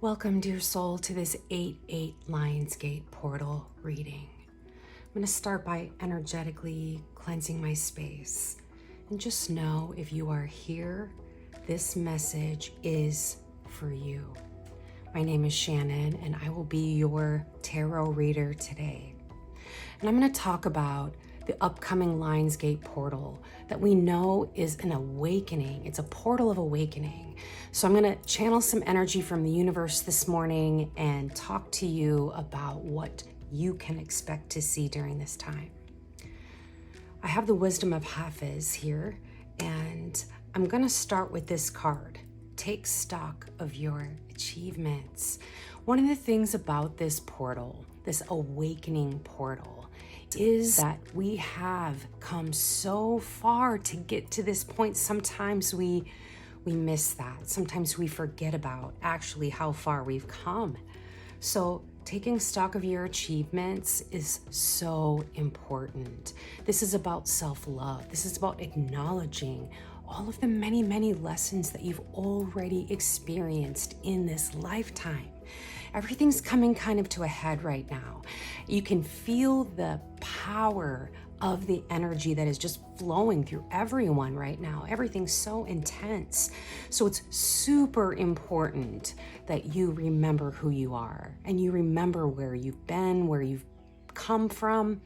Welcome, dear soul, to this 8-8 Lionsgate portal reading. I'm going to start by energetically cleansing my space. And just know, if you are here, this message is for you. My name is Shannon, and I will be your tarot reader today. And I'm going to talk about the upcoming Lionsgate portal that we know is an awakening. It's a portal of awakening. So I'm going to channel some energy from the universe this morning and talk to you about what you can expect to see during this time. I have the wisdom of Hafiz here, and I'm going to start with this card. Take stock of your achievements. One of the things about this portal, this awakening portal, is that we have come so far to get to this point. Sometimes we miss that. Sometimes we forget about actually how far we've come. So taking stock of your achievements is so important. This is about self-love. This is about acknowledging all of the many, many lessons that you've already experienced in this lifetime. Everything's coming kind of to a head right now. You can feel the power of the energy that is just flowing through everyone right now. Everything's so intense. So it's super important that you remember who you are and you remember where you've been, where you've come from.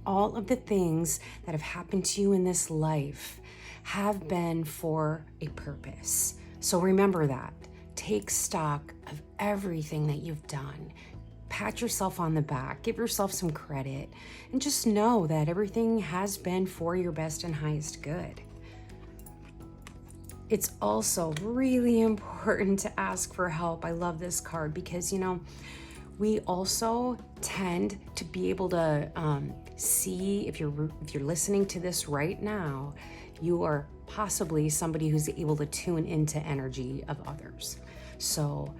All of the things that have happened to you in this life have been for a purpose. So remember that. Take stock of everything that you've done. Pat yourself on the back, give yourself some credit, and just know that everything has been for your best and highest good. It's also really important to ask for help. I love this card because, we also tend to be able to see, if you're listening to this right now, you are possibly somebody who's able to tune into energy of others. So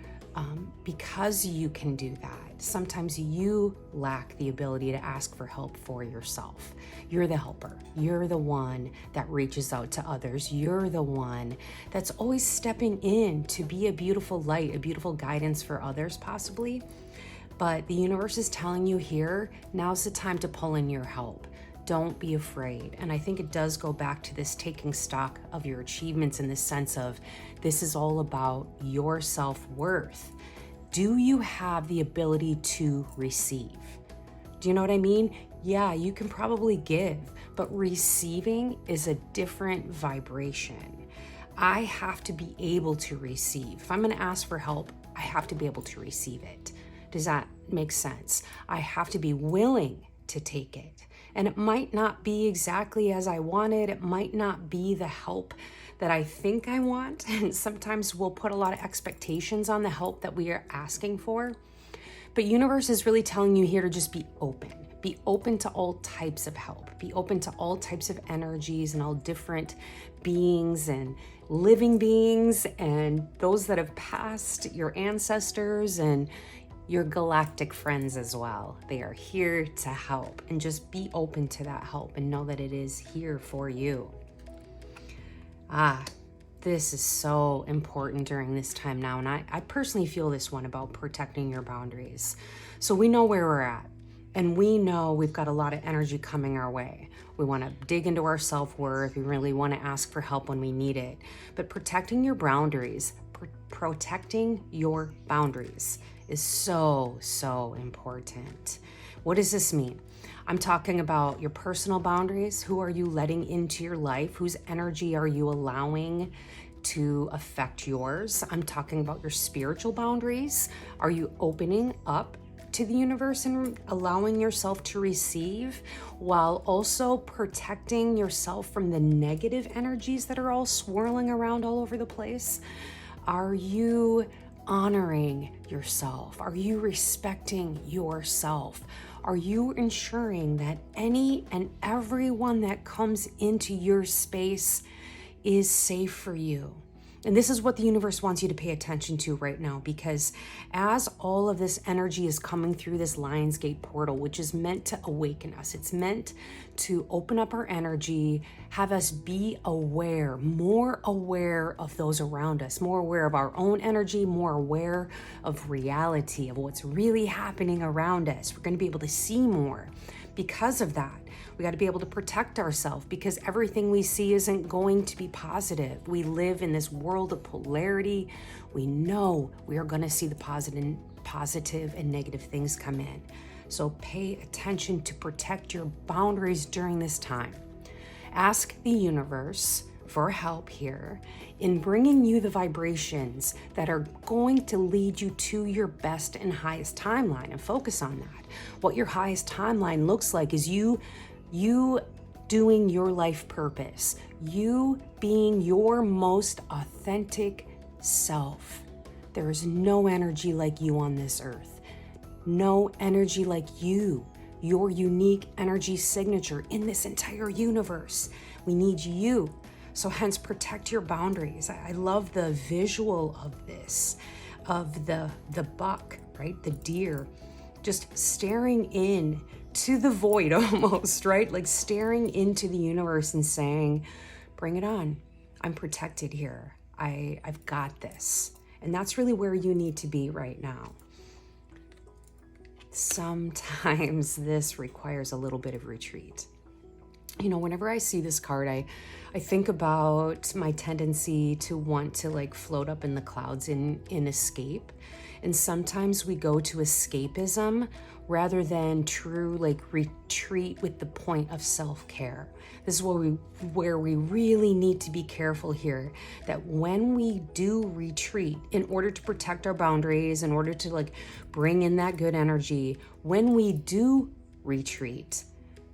because you can do that, sometimes you lack the ability to ask for help for yourself. You're the helper. You're the one that reaches out to others. You're the one that's always stepping in to be a beautiful light, a beautiful guidance for others possibly. But the universe is telling you here, now's the time to pull in your help. Don't be afraid. And I think it does go back to this taking stock of your achievements in the sense of this is all about your self-worth. Do you have the ability to receive? Do you know what I mean? Yeah, you can probably give, but receiving is a different vibration. I have to be able to receive. If I'm going to ask for help, I have to be able to receive it. Does that make sense? I have to be willing to take it. And it might not be exactly as I wanted. It might not be the help that I think I want. And sometimes we'll put a lot of expectations on the help that we are asking for. But universe is really telling you here to just be open. Be open to all types of help. Be open to all types of energies and all different beings and living beings and those that have passed, your ancestors and your galactic friends as well. They are here to help, and just be open to that help and know that it is here for you. This is so important during this time now, and I personally feel this one about protecting your boundaries. So we know where we're at, and we know we've got a lot of energy coming our way. We want to dig into our self-worth. We really want to ask for help when we need it. But protecting your boundaries, protecting your boundaries is so, so important. What does this mean? I'm talking about your personal boundaries. Who are you letting into your life? Whose energy are you allowing to affect yours? I'm talking about your spiritual boundaries. Are you opening up to the universe and allowing yourself to receive while also protecting yourself from the negative energies that are all swirling around all over the place? Are you honoring yourself? Are you respecting yourself? Are you ensuring that any and everyone that comes into your space is safe for you? And this is what the universe wants you to pay attention to right now, because as all of this energy is coming through this Lionsgate portal, which is meant to awaken us, it's meant to open up our energy, have us be aware, more aware of those around us, more aware of our own energy, more aware of reality, of what's really happening around us. We're going to be able to see more because of that. We got to be able to protect ourselves, because everything we see isn't going to be positive. We live in this world of polarity. We know we are going to see the positive and negative things come in. So pay attention to protect your boundaries during this time. Ask the universe for help here in bringing you the vibrations that are going to lead you to your best and highest timeline, and focus on that. What your highest timeline looks like is you doing your life purpose, you being your most authentic self. There is no energy like you on this earth. No energy like you, your unique energy signature in this entire universe. We need you. So hence, protect your boundaries. I love the visual of this, of the buck, right? The deer, just staring in to the void almost, right? Like staring into the universe and saying, bring it on. I'm protected here. I've got this. And that's really where you need to be right now. Sometimes this requires a little bit of retreat. You know, whenever I see this card, I think about my tendency to want to like float up in the clouds in escape. And sometimes we go to escapism rather than true like retreat with the point of self-care. This is where we really need to be careful here, that when we do retreat, in order to protect our boundaries, in order to like bring in that good energy, when we do retreat,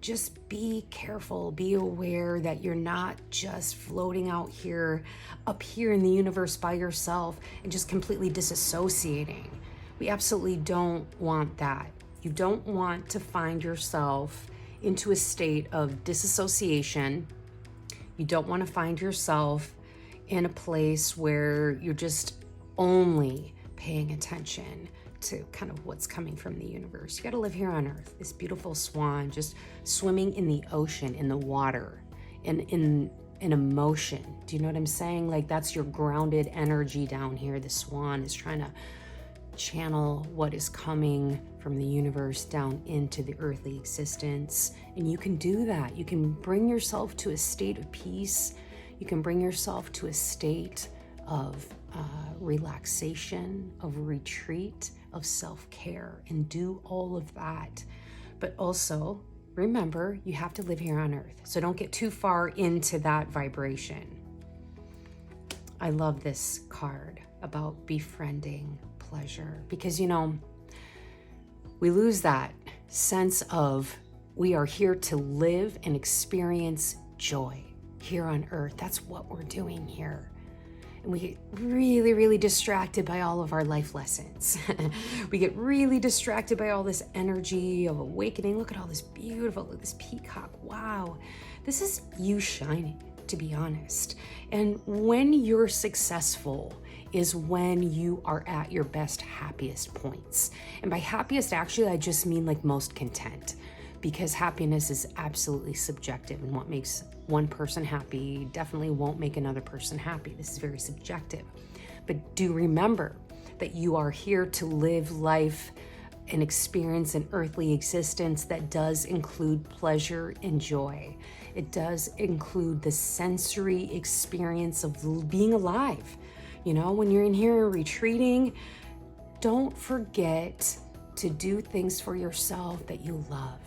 just be careful, be aware that you're not just floating out here, up here in the universe by yourself and just completely disassociating. We absolutely don't want that. You don't want to find yourself into a state of disassociation. You don't want to find yourself in a place where you're just only paying attention to kind of what's coming from the universe. You got to live here on earth. This beautiful swan just swimming in the ocean, in the water, in emotion. Do you know what I'm saying? Like, that's your grounded energy down here. The swan is trying to channel what is coming from the universe down into the earthly existence. And you can do that. You can bring yourself to a state of peace. You can bring yourself to a state of relaxation, of retreat, of self-care, and do all of that. But also, remember, you have to live here on earth. So don't get too far into that vibration. I love this card about befriending pleasure, because, you know, we lose that sense of we are here to live and experience joy here on earth. That's what we're doing here. And we get really, really distracted by all of our life lessons. We get really distracted by all this energy of awakening. Look at all this beautiful, look at this peacock. Wow. This is you shining, to be honest. And when you're successful is when you are at your best, happiest points. And by happiest, actually, I just mean like most content, because happiness is absolutely subjective, and what makes one person happy definitely won't make another person happy. This is very subjective. But do remember that you are here to live life and experience an earthly existence that does include pleasure and joy. It does include the sensory experience of being alive. You know, when you're in here retreating, don't forget to do things for yourself that you love.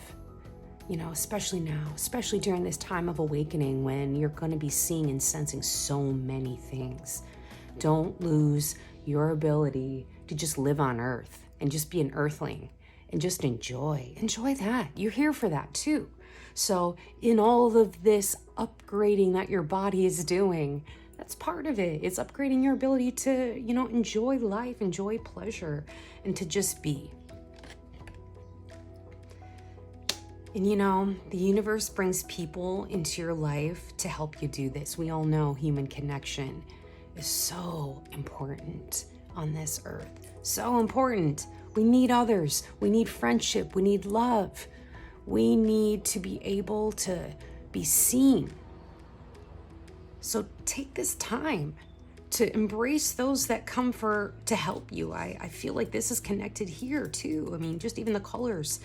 You know, especially now, especially during this time of awakening when you're going to be seeing and sensing so many things. Don't lose your ability to just live on earth and just be an earthling and just enjoy that. You're here for that too. So in all of this upgrading that your body is doing, that's part of it. It's upgrading your ability to, you know, enjoy life, enjoy pleasure, and to just be. And you know, the universe brings people into your life to help you do this. We all know human connection is so important on this earth. So important. We need others. We need friendship. We need love. We need to be able to be seen. So take this time to embrace those that come to help you. I feel like this is connected here too. I mean, just even the colors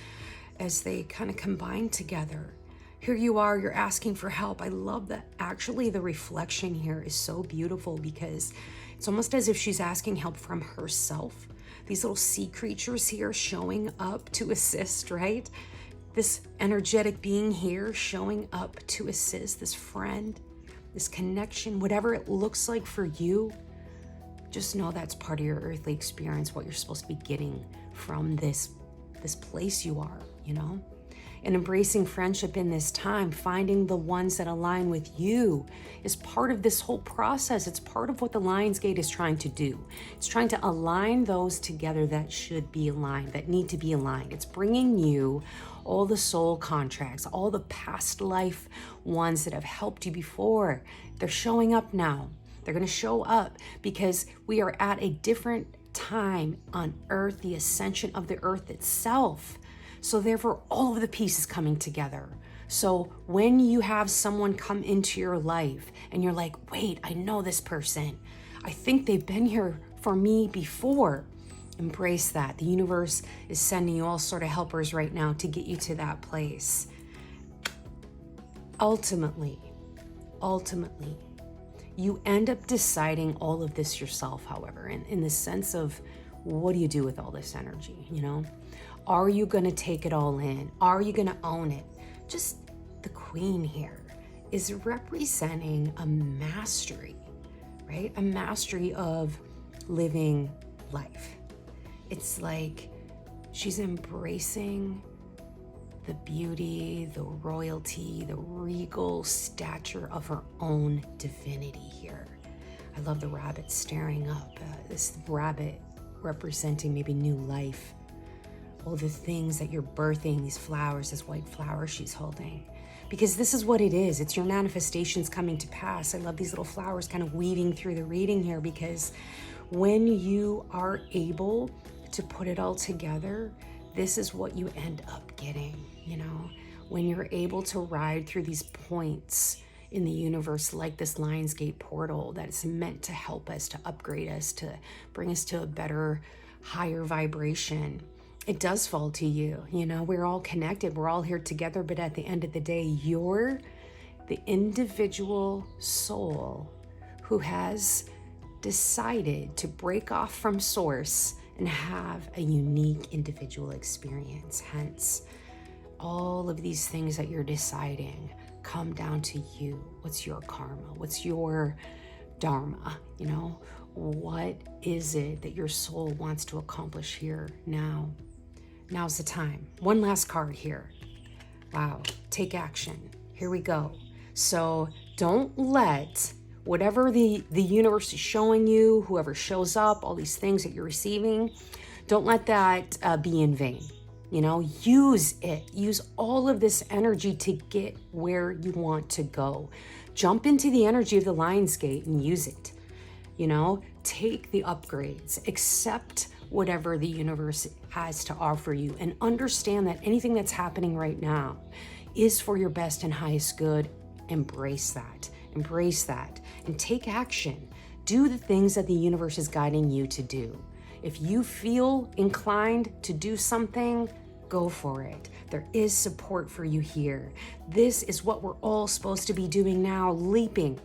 as they kind of combine together. Here you are, you're asking for help. I love that actually the reflection here is so beautiful because it's almost as if she's asking help from herself. These little sea creatures here showing up to assist, right? This energetic being here showing up to assist, this friend, this connection, whatever it looks like for you, just know that's part of your earthly experience, what you're supposed to be getting from this place you are, you know? And embracing friendship in this time, finding the ones that align with you is part of this whole process. It's part of what the Lionsgate is trying to do. It's trying to align those together that should be aligned, that need to be aligned. It's bringing you all the soul contracts, all the past life ones that have helped you before. They're showing up now. They're going to show up because we are at a different time on Earth, the ascension of the Earth itself. So therefore, all of the pieces coming together. So when you have someone come into your life and you're like, wait, I know this person. I think they've been here for me before. Embrace that. The universe is sending you all sort of helpers right now to get you to that place. Ultimately, you end up deciding all of this yourself, however, in the sense of what do you do with all this energy, you know? Are you going to take it all in? Are you going to own it? Just the queen here is representing a mastery, right? A mastery of living life. It's like she's embracing the beauty, the royalty, the regal stature of her own divinity here. I love the rabbit staring up, this rabbit representing maybe new life. All the things that you're birthing, these flowers, this white flower she's holding. Because this is what it is. It's your manifestations coming to pass. I love these little flowers kind of weaving through the reading here because when you are able to put it all together, this is what you end up getting, you know? When you're able to ride through these points in the universe like this Lionsgate portal that's meant to help us, to upgrade us, to bring us to a better, higher vibration. It does fall to you, you know, we're all connected, we're all here together, but at the end of the day, you're the individual soul who has decided to break off from source and have a unique individual experience. Hence, all of these things that you're deciding come down to you. What's your karma? What's your dharma? You know, what is it that your soul wants to accomplish here now? Now's the time. One last card here. Wow, take action. Here we go. So don't let whatever the universe is showing you, whoever shows up, all these things that you're receiving, don't let that be in vain. You know, use it. Use all of this energy to get where you want to go. Jump into the energy of the Lionsgate and use it. You know, take the upgrades, accept whatever the universe has to offer you, and understand that anything that's happening right now is for your best and highest good. Embrace that, and take action. Do the things that the universe is guiding you to do. If you feel inclined to do something, go for it. There is support for you here. This is what we're all supposed to be doing now, leaping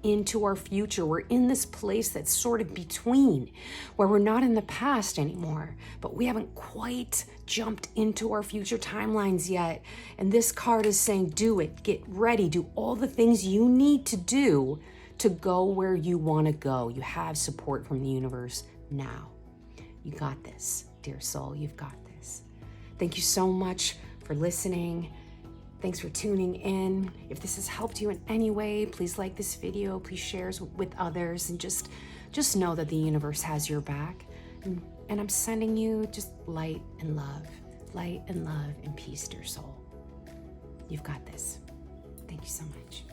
into our future. We're in this place that's sort of between, where we're not in the past anymore, but we haven't quite jumped into our future timelines yet. And this card is saying, do it, get ready, do all the things you need to do to go where you want to go. You have support from the universe now. You got this, dear soul, you've got this. Thank you so much for listening. Thanks for tuning in. If this has helped you in any way, please like this video, please share it with others, and just know that the universe has your back. And I'm sending you just light and love and peace, dear soul. You've got this. Thank you so much.